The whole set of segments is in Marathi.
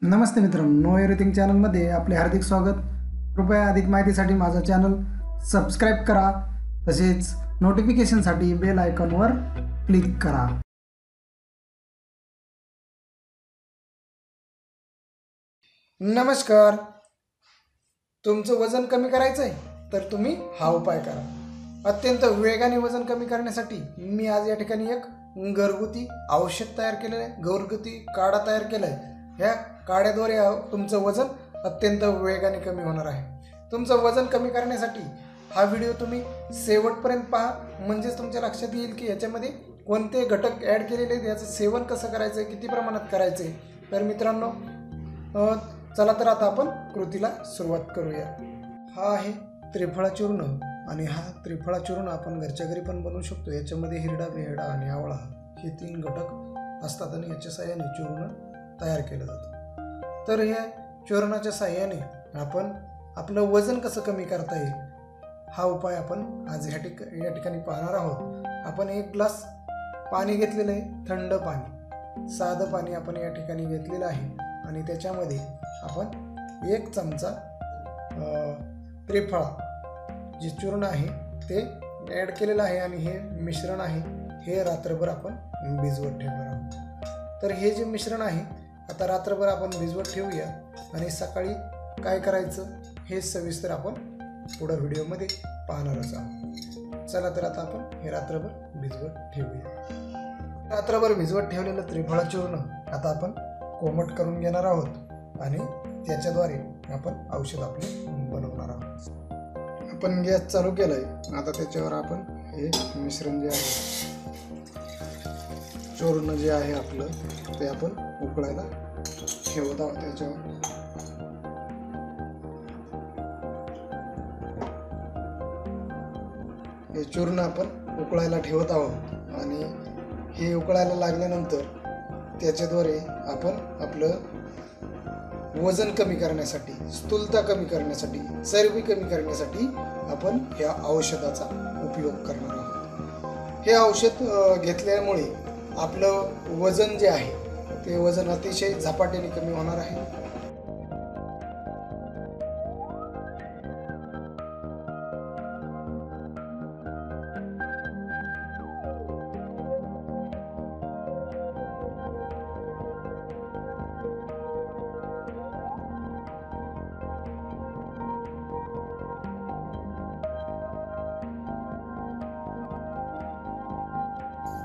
नमस्ते मित्रांनो, नो एव्हरीथिंग चॅनलमध्ये आपले हार्दिक स्वागत। कृपया अधिक माहितीसाठी माझा चॅनल सबस्क्राईब करा, तसेच नोटिफिकेशनसाठी बेल आयकॉनवर क्लिक करा। नमस्कार, तुमचं वजन कमी करायचं आहे तर तुम्ही हा उपाय करा। अत्यंत वेगाने वजन कमी करण्यासाठी मी आज या ठिकाणी एक घरगुती औषध तयार केलेलं आहे, घरगुती काढा तयार केला आहे। ह्या काढ्याद्वारे तुमचं वजन अत्यंत वेगाने कमी होणार आहे। तुमचं वजन कमी करण्यासाठी हा व्हिडिओ तुम्ही शेवटपर्यंत पहा, म्हणजेच तुमच्या लक्षात येईल की याच्यामध्ये कोणते घटक ॲड केलेले आहेत, याचं सेवन कसं करायचं आहे, किती प्रमाणात करायचं आहे। तर मित्रांनो, चला तर आता आपण कृतीला सुरुवात करूया। हा आहे त्रिफळा चूर्ण, आणि हा त्रिफळा चूर्ण आपण घरच्या घरी पण बनवू शकतो। याच्यामध्ये हिरडा, बेहडा आणि आवळा हे 3 घटक असतात आणि याच्या साहाय्याने चूर्ण तयार केलं जातं। तर या चूर्णाच्या साहाय्याने आपण आपलं वजन कसं कमी करता येईल हा उपाय आपण आज या ठिकाणी पाहणार आहोत। आपण 1 ग्लास पाणी घेतलेलं आहे, थंड पाणी, साधं पाणी आपण या ठिकाणी घेतलेलं आहे, आणि त्याच्यामध्ये आपण 1 चमचा त्रिफळा जे चूर्ण आहे ते ॲड केलेलं आहे, आणि हे मिश्रण आहे हे रात्रभर आपण भिजवत ठेवणार आहोत। तर हे जे मिश्रण आहे आता रात्रभर आपण भिजवत ठेवूया, आणि सकाळी काय करायचं हे सविस्तर आपण पुढं व्हिडिओमध्ये पाहणारच आहोत। चला तर आता आपण हे रात्रभर भिजवत ठेवूया। रात्रभर भिजवत ठेवलेलं त्रिफळा चूर्ण आता आपण कोमट करून घेणार आहोत, आणि त्याच्याद्वारे आपण औषध आपले बनवणार आहोत। आपण गॅस चालू केलाय, आता त्याच्यावर आपण हे मिश्रण जे आहे, चूर्ण जे आहे आपलं, ते आपण उकळायला ठेवत आहोत। त्याच्यावर हे चूर्ण आपण उकळायला ठेवत आहोत, आणि हे उकळायला लागल्यानंतर त्याच्याद्वारे आपण आपलं वजन कमी करण्यासाठी, स्थूलता कमी करण्यासाठी, चरबी कमी करण्यासाठी आपण या औषधाचा उपयोग करणार आहोत। हे औषध घेतल्यामुळे आपलं वजन जे आहे ते वजन अतिशय झपाट्याने कमी होणार आहे।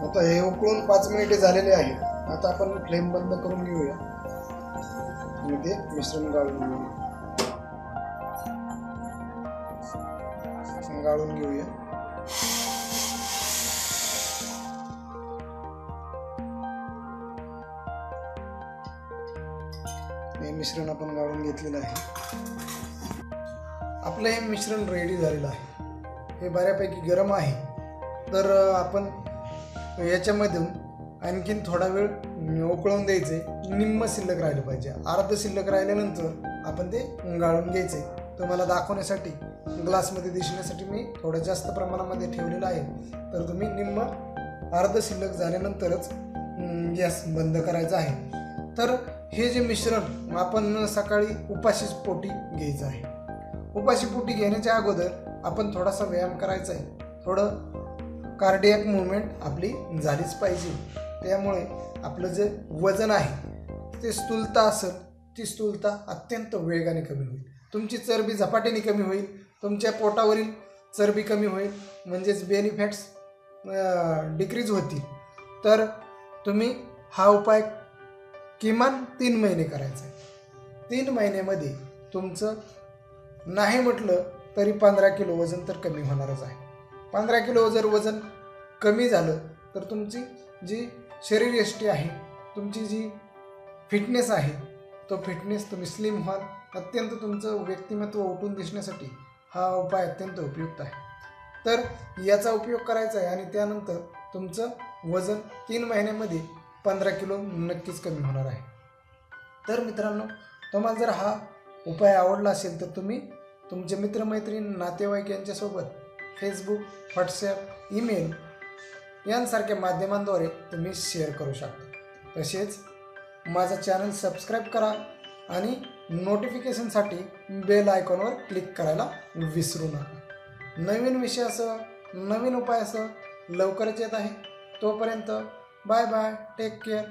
आता हे उकळून 5 मिनिटे झालेले आहेत। आता आपण फ्लेम बंद करून घेऊया आणि ते मिश्रण गाळून घेऊया। हे मिश्रण आपण गाळून घेतलेलं आहे। आपलं हे मिश्रण रेडी झालेलं आहे। हे बऱ्यापैकी गरम आहे, तर आपण याच्यामधून आणखीन थोडा वेळ उकळून द्यायचे। निम्म शिल्लक राहिलं पाहिजे, अर्ध शिल्लक राहिल्यानंतर आपण ते गाळून घ्यायचे। तुम्हाला दाखवण्यासाठी, ग्लासमध्ये दिसण्यासाठी मी थोडं जास्त प्रमाणामध्ये ठेवलेलं आहे, तर तुम्ही निम्म अर्ध शिल्लक झाल्यानंतरच गॅस बंद करायचा आहे। तर हे जे मिश्रण आपण सकाळी उपाशी पोटी घ्यायचं आहे। उपाशी पोटी घेण्याच्या अगोदर आपण थोडासा व्यायाम करायचा आहे, थोडं कार्डियक मुवमेंट आपली झालीच पाहिजे। त्यामुळे आपलं जे वजन आहे ते स्थूलता असेल, ती स्थूलता अत्यंत वेगाने कमी होईल, तुमची चरबी झपाट्याने कमी होईल, तुमच्या पोटावरील चरबी कमी होईल, म्हणजेच बेली फॅट्स डिक्रीज होतील। तर तुम्ही हा उपाय किमान 3 महिने करायचा आहे। 3 महिन्यामध्ये तुमचं नाही म्हटलं तरी 15 किलो वजन तर कमी होणारच आहे। 15 किलो जर वजन कमी झालं तर तुमची जी शरीरयष्टी आहे, तुमची जी फिटनेस आहे, तो फिटनेस तुम्ही स्लिम व्हाल। अत्यंत तुमचं व्यक्तिमत्व उठून दिसण्यासाठी हा उपाय अत्यंत उपयुक्त आहे। तर याचा उपयोग करायचा आहे, आणि त्यानंतर तुमचं वजन 3 महिन्यामध्ये 15 किलो नक्कीच कमी होणार आहे। तर मित्रांनो, तुम्हाला जर हा उपाय आवडला असेल तर तुम्ही तुमचे मित्रमैत्रीण, नातेवाईक यांच्यासोबत फेसबुक, व्हॉट्सॲप, ईमेल यांसारख्या माध्यमांद्वारे तुम्ही शेअर करू शकता। तसेच माझा चॅनल सबस्क्राईब करा, आणि नोटिफिकेशनसाठी बेल आयकॉनवर क्लिक करायला विसरू नका. नवीन विषयासह नवीन उपायासह लवकरच येत आहे. तोपर्यंत बाय बाय, टेक केअर.